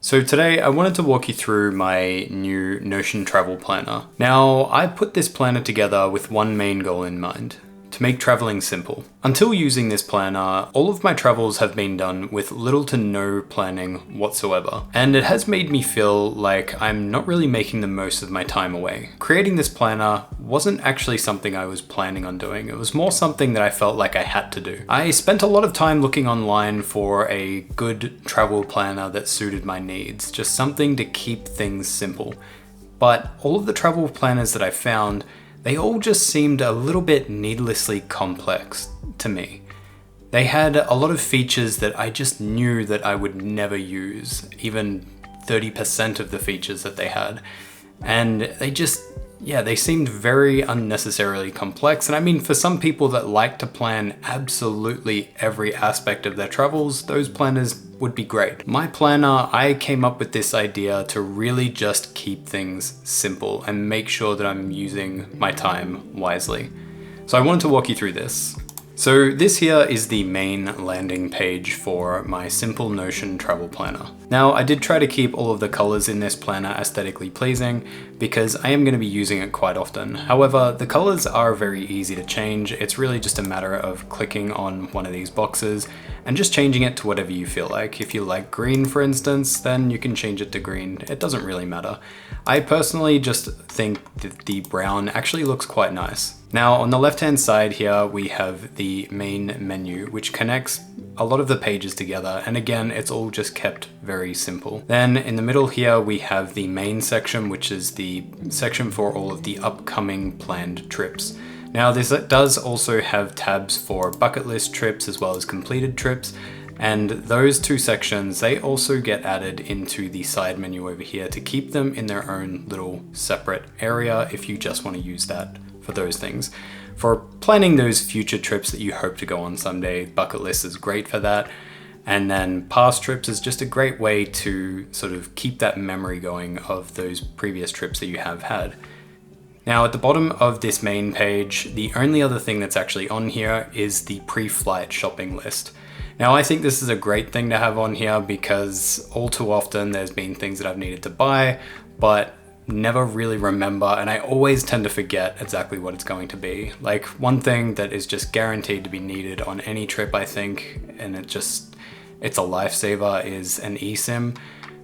So today I wanted to walk you through my new Notion travel planner. Now, I put this planner together with one main goal in mind: to make traveling simple. Until using this planner, all of my travels have been done with little to no planning whatsoever. And it has made me feel like I'm not really making the most of my time away. Creating this planner wasn't actually something I was planning on doing. It was more something that I felt like I had to do. I spent a lot of time looking online for a good travel planner that suited my needs, just something to keep things simple. But all of the travel planners that I found, they all just seemed a little bit needlessly complex to me. They had a lot of features that I just knew that I would never use, even 30% of the features that they had. And they seemed very unnecessarily complex. And I mean, for some people that like to plan absolutely every aspect of their travels, those planners would be great. My planner, I came up with this idea to really just keep things simple and make sure that I'm using my time wisely. So I wanted to walk you through this. So this here is the main landing page for my simple Notion travel planner. Now, I did try to keep all of the colors in this planner aesthetically pleasing because I am going to be using it quite often. However, the colors are very easy to change. It's really just a matter of clicking on one of these boxes and just changing it to whatever you feel like. If you like green, for instance, then you can change it to green. It doesn't really matter. I personally just think that the brown actually looks quite nice. Now, on the left-hand side here, we have the main menu, which connects a lot of the pages together. And again, it's all just kept very simple. Then in the middle here, we have the main section, which is the section for all of the upcoming planned trips. Now, this does also have tabs for bucket list trips as well as completed trips. And those two sections, they also get added into the side menu over here to keep them in their own little separate area if you just want to use that for those things. For planning those future trips that you hope to go on someday, bucket list is great for that. And then past trips is just a great way to sort of keep that memory going of those previous trips that you have had. Now, at the bottom of this main page, the only other thing that's actually on here is the pre-flight shopping list. Now, I think this is a great thing to have on here because all too often there's been things that I've needed to buy, but never really remember, and I always tend to forget exactly what it's going to be. Like, one thing that is just guaranteed to be needed on any trip, I think, and it's a lifesaver, is an eSIM.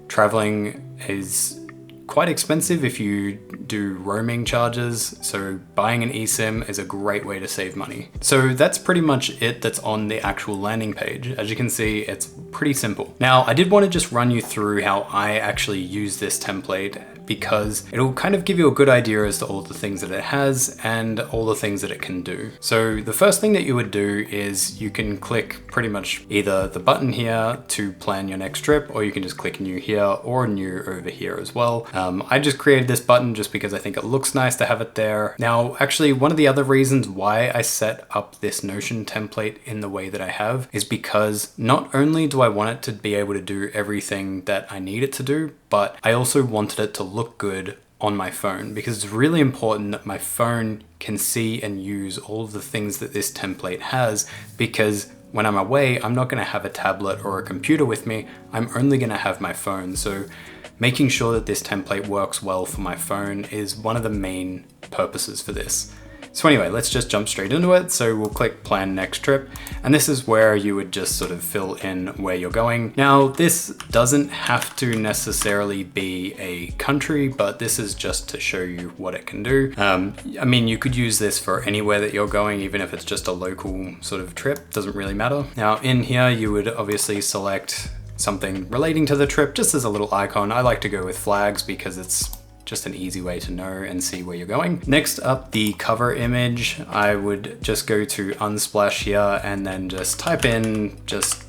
Traveling is quite expensive if you do roaming charges, so buying an eSIM is a great way to save money. So that's pretty much it that's on the actual landing page. As you can see, it's pretty simple. Now, I did want to just run you through how I actually use this template, because it'll kind of give you a good idea as to all the things that it has and all the things that it can do. So the first thing that you would do is you can click pretty much either the button here to plan your next trip, or you can just click new here or new over here as well. I just created this button just because I think it looks nice to have it there. Now, actually, one of the other reasons why I set up this Notion template in the way that I have is because not only do I want it to be able to do everything that I need it to do, but I also wanted it to look good on my phone, because it's really important that my phone can see and use all of the things that this template has, because when I'm away, I'm not going to have a tablet or a computer with me. I'm only going to have my phone. So making sure that this template works well for my phone is one of the main purposes for this. So anyway, let's just jump straight into it. So we'll click plan next trip, and this is where you would just sort of fill in where you're going. Now, this doesn't have to necessarily be a country, but this is just to show you what it can do. I mean, you could use this for anywhere that you're going, even if it's just a local sort of trip, doesn't really matter. Now in here, you would obviously select something relating to the trip, just as a little icon. I like to go with flags because it's just an easy way to know and see where you're going. Next up, the cover image. I would just go to Unsplash here and then just type in just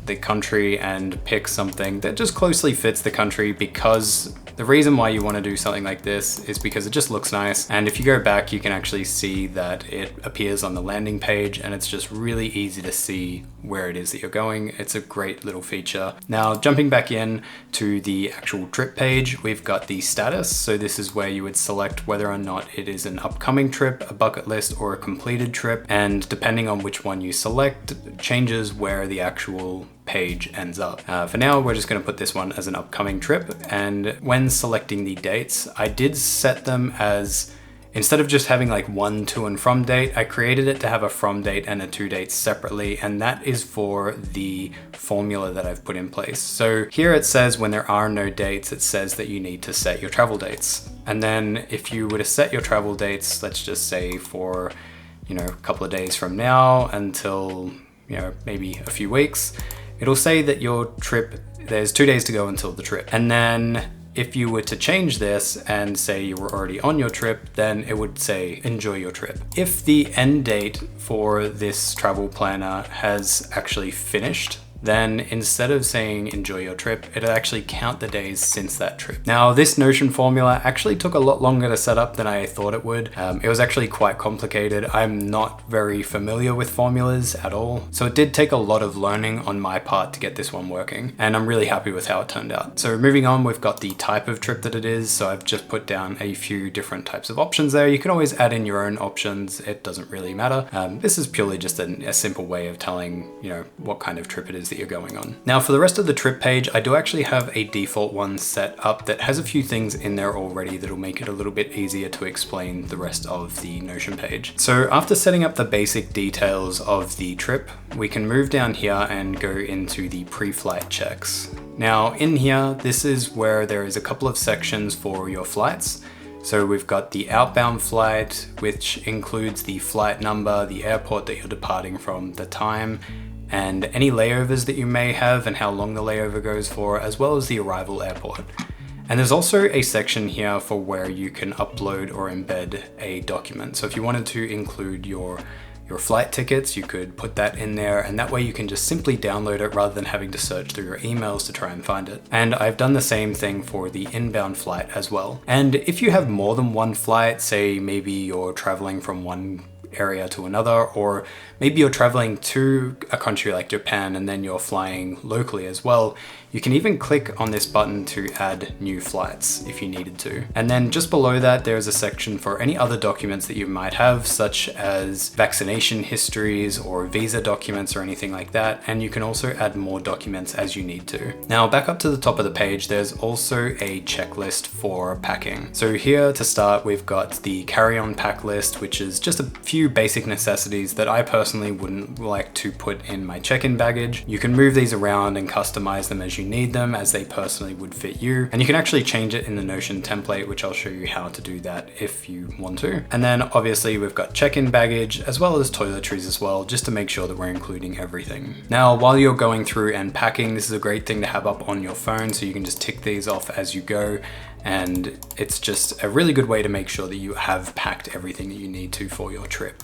the country and pick something that just closely fits the country, because the reason why you want to do something like this is because it just looks nice. And if you go back, you can actually see that it appears on the landing page, and it's just really easy to see where it is that you're going. It's a great little feature. Now, jumping back in to the actual trip page, we've got the status. So this is where you would select whether or not it is an upcoming trip, a bucket list, or a completed trip. And depending on which one you select, changes where the actual page ends up. For now, we're just going to put this one as an upcoming trip. And when selecting the dates, I did set them as, instead of just having like one to and from date, I created it to have a from date and a to date separately, and that is for the formula that I've put in place. So here it says when there are no dates, it says that you need to set your travel dates. And then if you were to set your travel dates, let's just say for, you know, a couple of days from now until, you know, maybe a few weeks, it'll say that your trip, there's 2 days to go until the trip. And then if you were to change this and say you were already on your trip, then it would say, enjoy your trip. If the end date for this travel planner has actually finished, then instead of saying enjoy your trip, it'll actually count the days since that trip. Now, this Notion formula actually took a lot longer to set up than I thought it would. It was actually quite complicated. I'm not very familiar with formulas at all, so it did take a lot of learning on my part to get this one working, and I'm really happy with how it turned out. So moving on, we've got the type of trip that it is, so I've just put down a few different types of options there. You can always add in your own options, it doesn't really matter. This is purely just a simple way of telling, you know, what kind of trip it is that you're going on. Now for the rest of the trip page, I do actually have a default one set up that has a few things in there already that'll make it a little bit easier to explain the rest of the Notion page. So after setting up the basic details of the trip, we can move down here and go into the pre-flight checks. Now in here, this is where there is a couple of sections for your flights. So we've got the outbound flight, which includes the flight number, the airport that you're departing from, the time, and any layovers that you may have and how long the layover goes for, as well as the arrival airport. And there's also a section here for where you can upload or embed a document. So if you wanted to include your flight tickets, you could put that in there, and that way you can just simply download it rather than having to search through your emails to try and find it. And I've done the same thing for the inbound flight as well. And if you have more than one flight, say maybe you're traveling from one area to another, or maybe you're traveling to a country like Japan and then you're flying locally as well, you can even click on this button to add new flights if you needed to. And then just below that, there's a section for any other documents that you might have, such as vaccination histories or visa documents or anything like that. And you can also add more documents as you need to. Now back up to the top of the page, there's also a checklist for packing. So here to start, we've got the carry-on pack list, which is just a few basic necessities that I personally wouldn't like to put in my check-in baggage. You can move these around and customize them as you need them, as they personally would fit you. And you can actually change it in the Notion template, which I'll show you how to do that if you want to. And then obviously we've got check-in baggage as well as toiletries as well, just to make sure that we're including everything. Now, while you're going through and packing, this is a great thing to have up on your phone, so you can just tick these off as you go. And it's just a really good way to make sure that you have packed everything that you need to for your trip.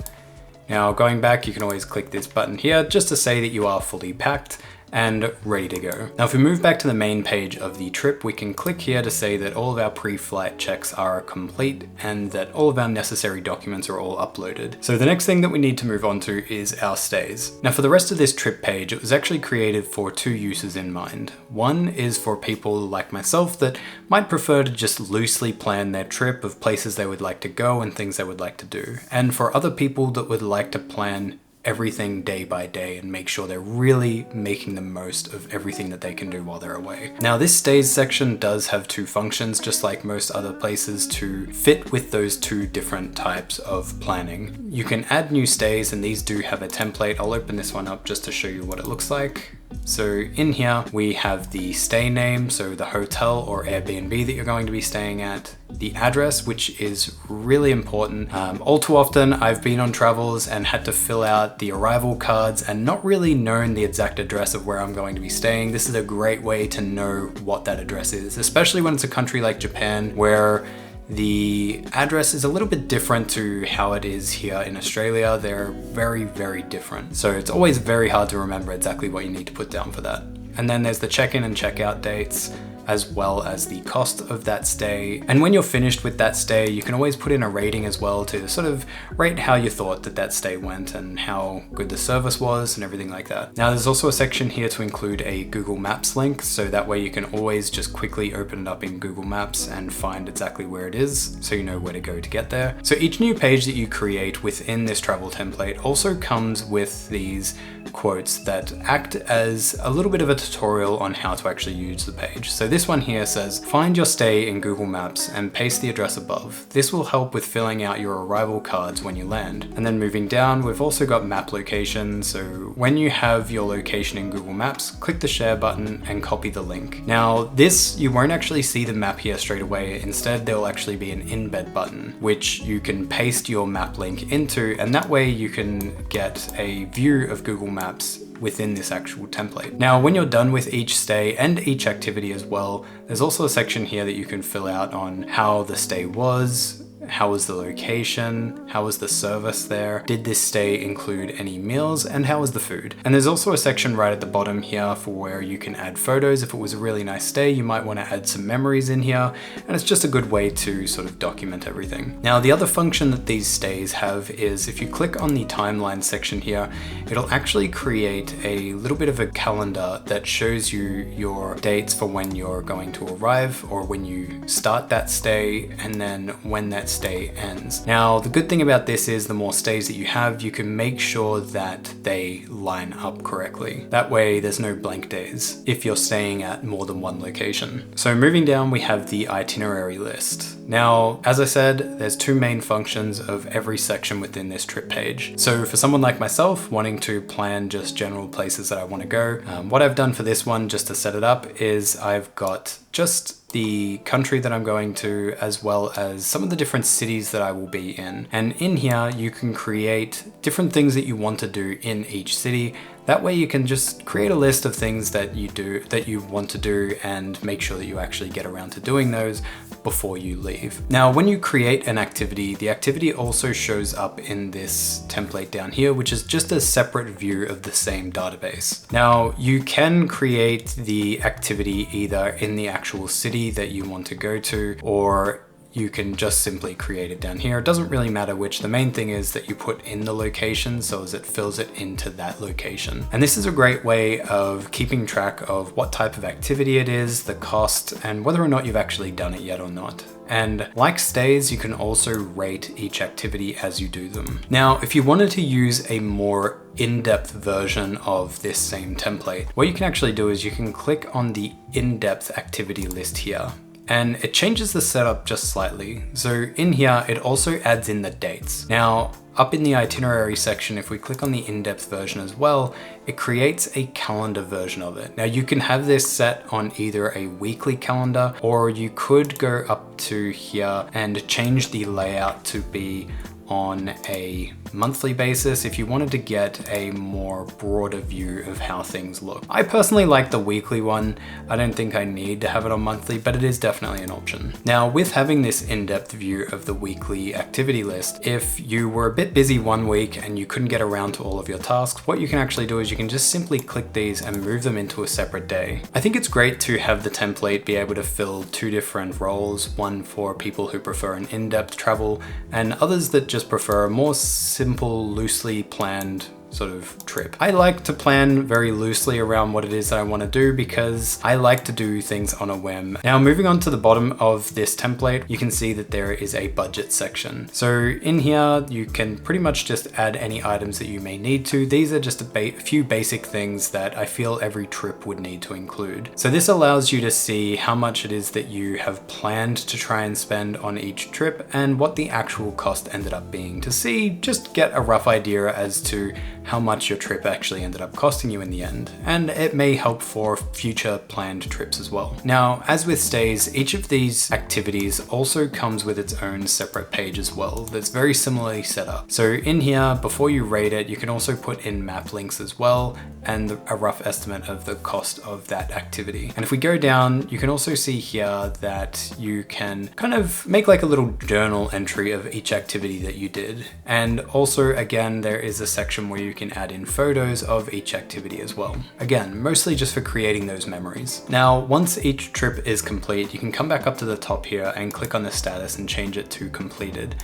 Now going back, you can always click this button here just to say that you are fully packed and ready to go. Now if we move back to the main page of the trip, we can click here to say that all of our pre-flight checks are complete and that all of our necessary documents are all uploaded. So the next thing that we need to move on to is our stays. Now for the rest of this trip page, it was actually created for two uses in mind. One is for people like myself that might prefer to just loosely plan their trip of places they would like to go and things they would like to do. And for other people that would like to plan everything day by day and make sure they're really making the most of everything that they can do while they're away. Now this stays section does have two functions, just like most other places, to fit with those two different types of planning. You can add new stays, and these do have a template. I'll open this one up just to show you what it looks like. So in here we have the stay name, so the hotel or Airbnb that you're going to be staying at, the address, which is really important. All too often I've been on travels and had to fill out the arrival cards and not really known the exact address of where I'm going to be staying. This is a great way to know what that address is, especially when it's a country like Japan where the address is a little bit different to how it is here in Australia. They're very, very different. So it's always very hard to remember exactly what you need to put down for that. And then there's the check-in and check-out dates. as well as the cost of that stay. And when you're finished with that stay, you can always put in a rating as well to sort of rate how you thought that stay went and how good the service was and everything like that. Now there's also a section here to include a Google Maps link, so that way you can always just quickly open it up in Google Maps and find exactly where it is, so you know where to go to get there. So each new page that you create within this travel template also comes with these quotes that act as a little bit of a tutorial on how to actually use the page. So this one here says, find your stay in Google Maps and paste the address above. This will help with filling out your arrival cards when you land. And then moving down, we've also got map location. So when you have your location in Google Maps, click the share button and copy the link. Now this, you won't actually see the map here straight away. Instead, there will actually be an embed button, which you can paste your map link into, and that way you can get a view of Google Maps within this actual template. Now, when you're done with each stay and each activity as well, there's also a section here that you can fill out on how the stay was, how was the location, how was the service there, did this stay include any meals, and how was the food. And there's also a section right at the bottom here for where you can add photos. If it was a really nice stay, you might want to add some memories in here, and it's just a good way to sort of document everything. Now, the other function that these stays have is if you click on the timeline section here, it'll actually create a little bit of a calendar that shows you your dates for when you're going to arrive or when you start that stay, and then when that stay ends. Now, the good thing about this is the more stays that you have, you can make sure that they line up correctly. That way there's no blank days if you're staying at more than one location. So moving down, we have the itinerary list. Now, as I said, there's two main functions of every section within this trip page. So for someone like myself wanting to plan just general places that I want to go, what I've done for this one just to set it up is I've got just the country that I'm going to, as well as some of the different cities that I will be in. And in here, you can create different things that you want to do in each city. That way you can just create a list of things that you want to do and make sure that you actually get around to doing those before you leave. Now, when you create an activity, the activity also shows up in this template down here, which is just a separate view of the same database. Now, you can create the activity either in the actual city that you want to go to, or you can just simply create it down here. It doesn't really matter which. The main thing is that you put in the location so as it fills it into that location. And this is a great way of keeping track of what type of activity it is, the cost, and whether or not you've actually done it yet or not. And like stays, you can also rate each activity as you do them. Now, if you wanted to use a more in-depth version of this same template, what you can actually do is you can click on the in-depth activity list here, and it changes the setup just slightly. So in here, it also adds in the dates. Now, up in the itinerary section, if we click on the in-depth version as well, it creates a calendar version of it. Now, you can have this set on either a weekly calendar, or you could go up to here and change the layout to be on a monthly basis if you wanted to get a more broader view of how things look. I personally like the weekly one. I don't think I need to have it on monthly, but it is definitely an option. Now, with having this in-depth view of the weekly activity list, if you were a bit busy one week and you couldn't get around to all of your tasks, what you can actually do is you can just simply click these and move them into a separate day. I think it's great to have the template be able to fill two different roles, one for people who prefer an in-depth travel and others that just prefer a more simple, loosely planned sort of trip. I like to plan very loosely around what it is that I want to do because I like to do things on a whim. Now, moving on to the bottom of this template, you can see that there is a budget section. So in here, you can pretty much just add any items that you may need to. These are just a few basic things that I feel every trip would need to include. So this allows you to see how much it is that you have planned to try and spend on each trip and what the actual cost ended up being, to see, just get a rough idea as to how much your trip actually ended up costing you in the end. And it may help for future planned trips as well. Now, as with stays, each of these activities also comes with its own separate page as well that's very similarly set up. So in here, before you rate it, you can also put in map links as well and a rough estimate of the cost of that activity. And if we go down, you can also see here that you can kind of make like a little journal entry of each activity that you did. And also, again, there is a section where you can add in photos of each activity as well. Again, mostly just for creating those memories. Now, once each trip is complete, you can come back up to the top here and click on the status and change it to completed.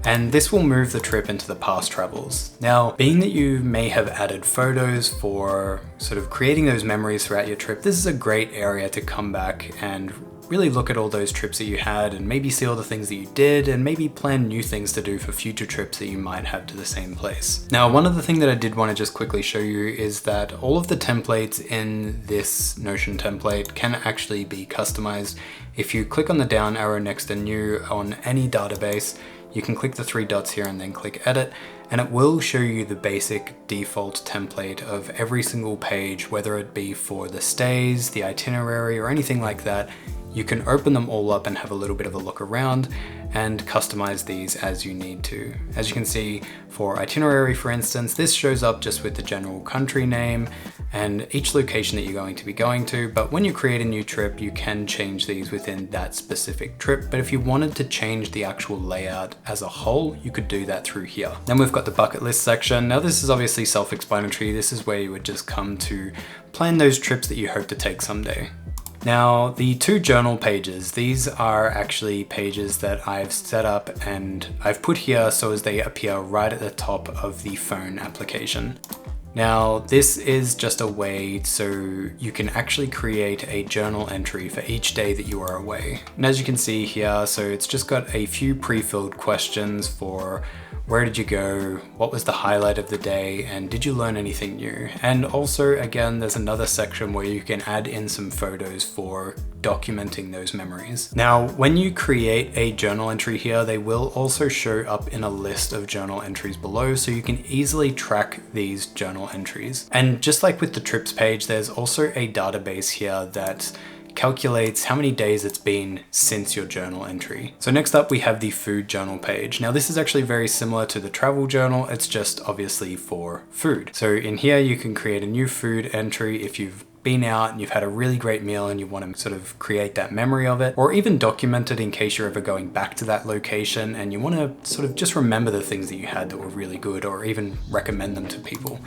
And this will move the trip into the past travels. Now, being that you may have added photos for sort of creating those memories throughout your trip, this is a great area to come back and really look at all those trips that you had and maybe see all the things that you did and maybe plan new things to do for future trips that you might have to the same place. Now, one other thing that I did want to just quickly show you is that all of the templates in this Notion template can actually be customized. If you click on the down arrow next to new on any database, you can click the 3 dots here and then click edit, and it will show you the basic default template of every single page, whether it be for the stays, the itinerary, or anything like that. You can open them all up and have a little bit of a look around and customize these as you need to. As you can see, for itinerary, for instance, this shows up just with the general country name and each location that you're going to be going to. But when you create a new trip, you can change these within that specific trip. But if you wanted to change the actual layout as a whole, you could do that through here. Then we've got the bucket list section. Now, this is obviously self-explanatory. This is where you would just come to plan those trips that you hope to take someday. Now, the 2 journal pages, these are actually pages that I've set up and I've put here so as they appear right at the top of the phone application. Now, this is just a way so you can actually create a journal entry for each day that you are away. And as you can see here, so it's just got a few pre-filled questions for where did you go, what was the highlight of the day, and did you learn anything new? And also, again, there's another section where you can add in some photos for documenting those memories. Now, when you create a journal entry here, they will also show up in a list of journal entries below, so you can easily track these journal entries. And just like with the trips page, there's also a database here that calculates how many days it's been since your journal entry. So next up we have the food journal page. Now this is actually very similar to the travel journal, it's just obviously for food. So in here you can create a new food entry if you've been out and you've had a really great meal and you want to sort of create that memory of it, or even document it in case you're ever going back to that location and you want to sort of just remember the things that you had that were really good, or even recommend them to people.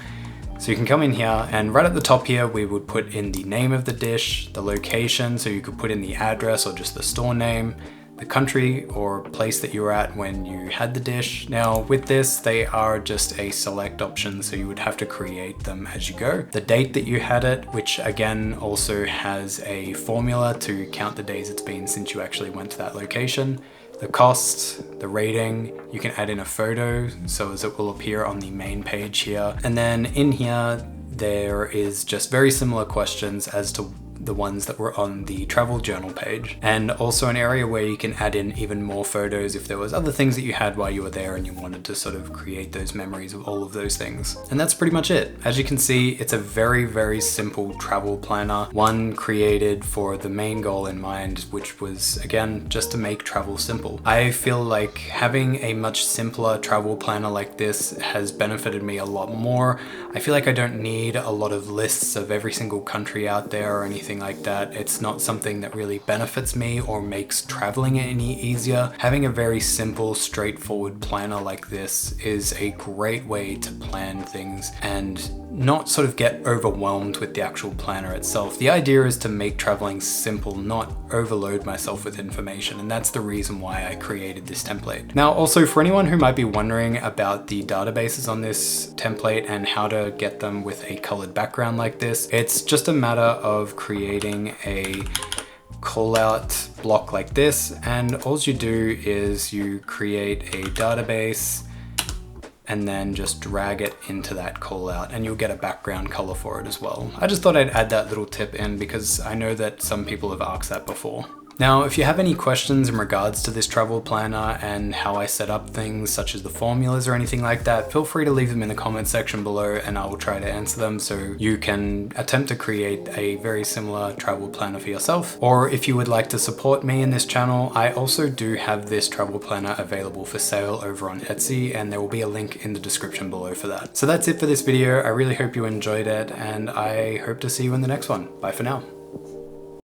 So you can come in here and right at the top here, we would put in the name of the dish, the location, so you could put in the address or just the store name, the country or place that you were at when you had the dish. Now with this, they are just a select option, so you would have to create them as you go. The date that you had it, which again also has a formula to count the days it's been since you actually went to that location. The cost, the rating, you can add in a photo so as it will appear on the main page here. And then in here, there is just very similar questions as to the ones that were on the travel journal page, and also an area where you can add in even more photos if there was other things that you had while you were there and you wanted to sort of create those memories of all of those things. And that's pretty much it. As you can see, it's a very, very simple travel planner, one created for the main goal in mind, which was again, just to make travel simple. I feel like having a much simpler travel planner like this has benefited me a lot more. I feel like I don't need a lot of lists of every single country out there or anything like that. It's not something that really benefits me or makes traveling any easier. Having a very simple, straightforward planner like this is a great way to plan things and not sort of get overwhelmed with the actual planner itself. The idea is to make traveling simple, not overload myself with information, and that's the reason why I created this template. Now, also for anyone who might be wondering about the databases on this template and how to get them with a colored background like this, it's just a matter of creating a callout block like this, and all you do is you create a database and then just drag it into that callout and you'll get a background color for it as well. I just thought I'd add that little tip in because I know that some people have asked that before. Now, if you have any questions in regards to this travel planner and how I set up things such as the formulas or anything like that, feel free to leave them in the comment section below and I will try to answer them so you can attempt to create a very similar travel planner for yourself. Or if you would like to support me in this channel, I also do have this travel planner available for sale over on Etsy, and there will be a link in the description below for that. So that's it for this video. I really hope you enjoyed it and I hope to see you in the next one. Bye for now.